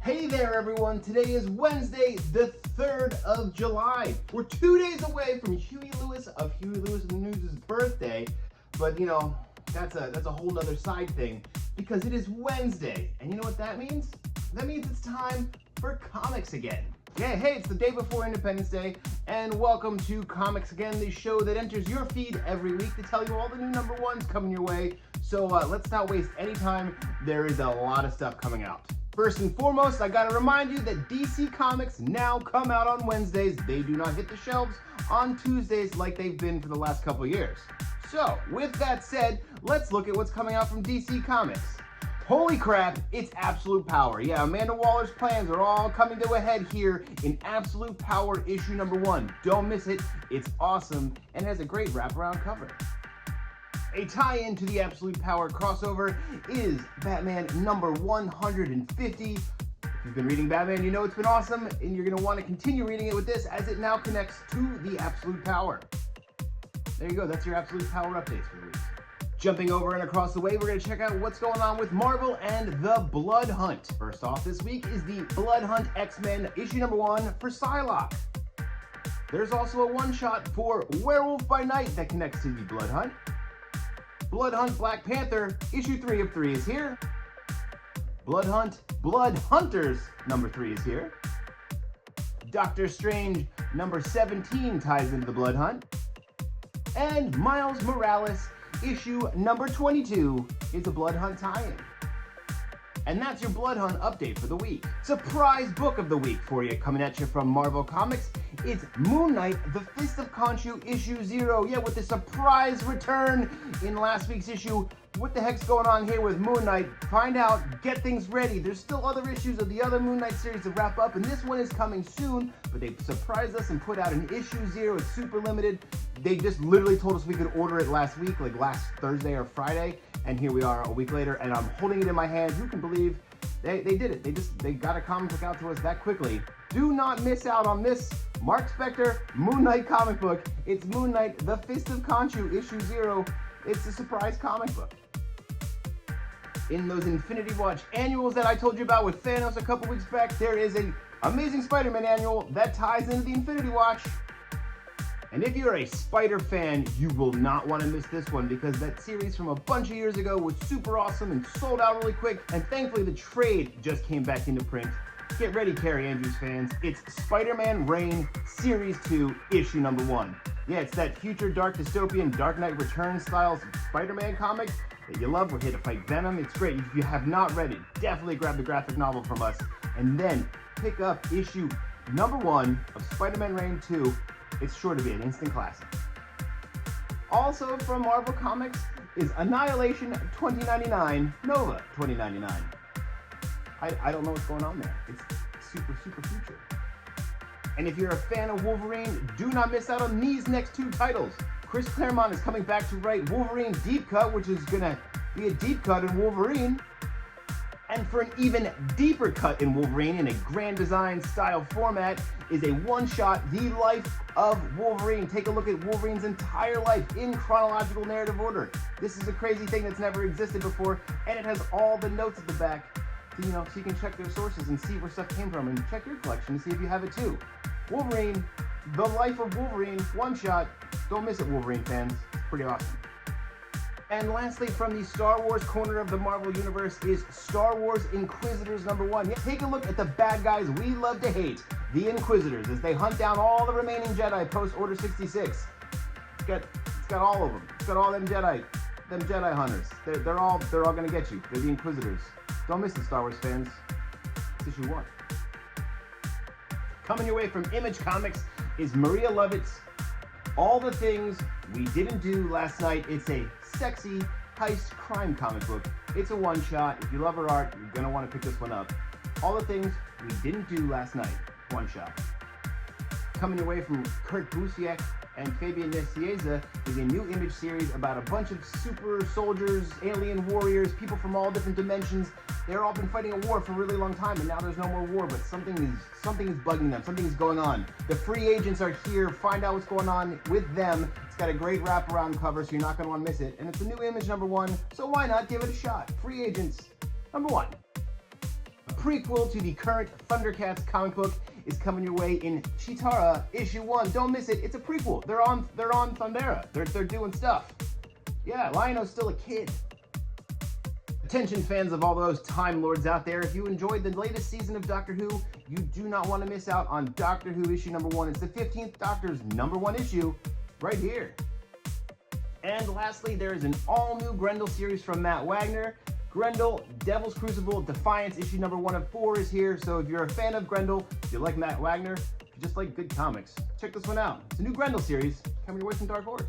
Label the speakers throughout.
Speaker 1: Hey there everyone, today is Wednesday, the 3rd of July. We're 2 days away from Huey Lewis of Huey Lewis and the News' birthday, but you know, that's a whole nother side thing because it is Wednesday, and you know what that means? That means it's time for comics again. Yeah, hey, it's the day before Independence Day, and welcome to Comics Again, the show that enters your feed every week to tell you all the new number ones coming your way. So let's not waste any time, there is a lot of stuff coming out. First and foremost, I gotta remind you that DC Comics now come out on Wednesdays. They do not hit the shelves on Tuesdays like they've been for the last couple years. So, with that said, let's look at what's coming out from DC Comics. Holy crap, it's Absolute Power. Yeah, Amanda Waller's plans are all coming to a head here in Absolute Power issue number 1. Don't miss it, it's awesome, and has a great wraparound cover. A tie-in to the Absolute Power crossover is Batman number 150. If you've been reading Batman, you know it's been awesome, and you're going to want to continue reading it with this as it now connects to the Absolute Power. There you go, that's your Absolute Power updates for the week. Jumping over and across the way, we're going to check out what's going on with Marvel and the Blood Hunt. First off this week is the Blood Hunt X-Men issue number 1 for Psylocke. There's also a one-shot for Werewolf by Night that connects to the Blood Hunt. Blood Hunt Black Panther, issue 3 of 3 is here. Blood Hunt Blood Hunters, number 3 is here. Doctor Strange, number 17 ties into the Blood Hunt. And Miles Morales, issue number 22 is a Blood Hunt tie-in. And that's your Blood Hunt update for the week. Surprise book of the week for you, coming at you from Marvel Comics. It's Moon Knight, The Fist of Khonshu, issue 0. Yeah, with the surprise return in last week's issue. What the heck's going on here with Moon Knight? Find out, get things ready. There's still other issues of the other Moon Knight series to wrap up, and this one is coming soon, but they surprised us and put out an issue 0. It's super limited. They just literally told us we could order it last week, like last Thursday or Friday, and here we are a week later, and I'm holding it in my hand. Who can believe they did it? They got a comic book out to us that quickly. Do not miss out on this Marc Spector Moon Knight comic book. It's Moon Knight, The Fist of Khonshu, issue 0. It's a surprise comic book. In those Infinity Watch annuals that I told you about with Thanos a couple weeks back, there is an Amazing Spider-Man annual that ties into the Infinity Watch. And if you're a Spider fan, you will not want to miss this one because that series from a bunch of years ago was super awesome and sold out really quick, and thankfully the trade just came back into print. Get ready, Carrie Andrews fans. It's Spider-Man Reign Series 2, issue number 1. Yeah, it's that future dark dystopian Dark Knight Returns style Spider-Man comic that you love. We're here to fight Venom. It's great. If you have not read it, definitely grab the graphic novel from us and then pick up issue number 1 of Spider-Man Reign 2. It's sure to be an instant classic. Also from Marvel Comics is Annihilation 2099, Nova 2099. I don't know what's going on there. It's super future. And if you're a fan of Wolverine, do not miss out on these next 2 titles. Chris Claremont is coming back to write Wolverine Deep Cut, which is gonna be a deep cut in Wolverine. And for an even deeper cut in Wolverine in a grand design style format is a one-shot, The Life of Wolverine. Take a look at Wolverine's entire life in chronological narrative order. This is a crazy thing that's never existed before, and it has all the notes at the back, so, so you can check their sources and see where stuff came from, and check your collection to see if you have it too. Wolverine, The Life of Wolverine, one-shot. Don't miss it, Wolverine fans. It's pretty awesome. And lastly, from the Star Wars corner of the Marvel Universe is Star Wars Inquisitors number 1. Yeah, take a look at the bad guys we love to hate, the Inquisitors, as they hunt down all the remaining Jedi post-Order 66. It's got all of them. It's got all them Jedi hunters. They're all gonna get you. They're the Inquisitors. Don't miss it, Star Wars fans. It's issue 1. Coming your way from Image Comics is Maria Lovett's All the Things We Didn't Do Last Night. It's a sexy heist crime comic book. It's a one-shot. If you love her art, you're gonna want to pick this one up. All the Things We Didn't Do Last Night, one-shot. Coming your way from Kurt Busiek and Fabian Nicieza is a new Image series about a bunch of super soldiers, alien warriors, people from all different dimensions. They've all been fighting a war for a really long time, and now there's no more war, but something is bugging them. Something is going on. The free agents are here. Find out what's going on with them. It's got a great wraparound cover, so you're not going to want to miss it. And it's a new Image number 1, so why not give it a shot? Free Agents number 1. prequel to the current Thundercats comic book is coming your way in Chitara issue 1. Don't miss it. It's a prequel. They're on Thundera. They're doing stuff. Yeah, Lion-O's still a kid. Attention fans of all those Time Lords out there, if you enjoyed the latest season of Doctor Who, you do not want to miss out on Doctor Who issue number 1. It's the 15th Doctor's #1 issue right here. And lastly, there is an all-new Grendel series from Matt Wagner. Grendel, Devil's Crucible, Defiance, issue number 1 of 4 is here. So if you're a fan of Grendel, if you like Matt Wagner, if you just like good comics, check this one out. It's a new Grendel series coming your way from Dark Horse.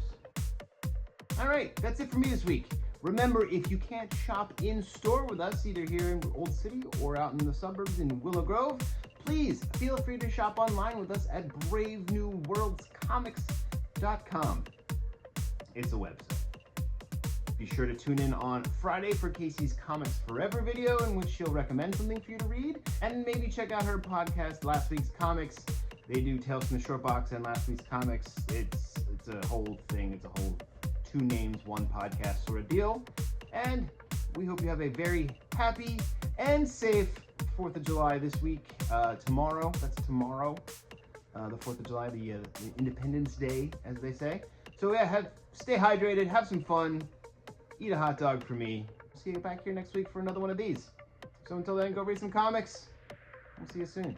Speaker 1: All right, that's it for me this week. Remember, if you can't shop in store with us, either here in Old City or out in the suburbs in Willow Grove, please feel free to shop online with us at bravenewworldscomics.com. It's a website. Be sure to tune in on Friday for Casey's Comics Forever video, in which she'll recommend something for you to read, and maybe check out her podcast, Last Week's Comics. They do Tales from the Short Box and Last Week's Comics. It's a whole thing. It's a whole 2 names, 1 podcast sort of deal. And we hope you have a very happy and safe 4th of July this week. Tomorrow, that's tomorrow, the 4th of July, the Independence Day, as they say. So yeah, stay hydrated, have some fun. Eat a hot dog for me. See you back here next week for another one of these. So until then, go read some comics. We'll see you soon.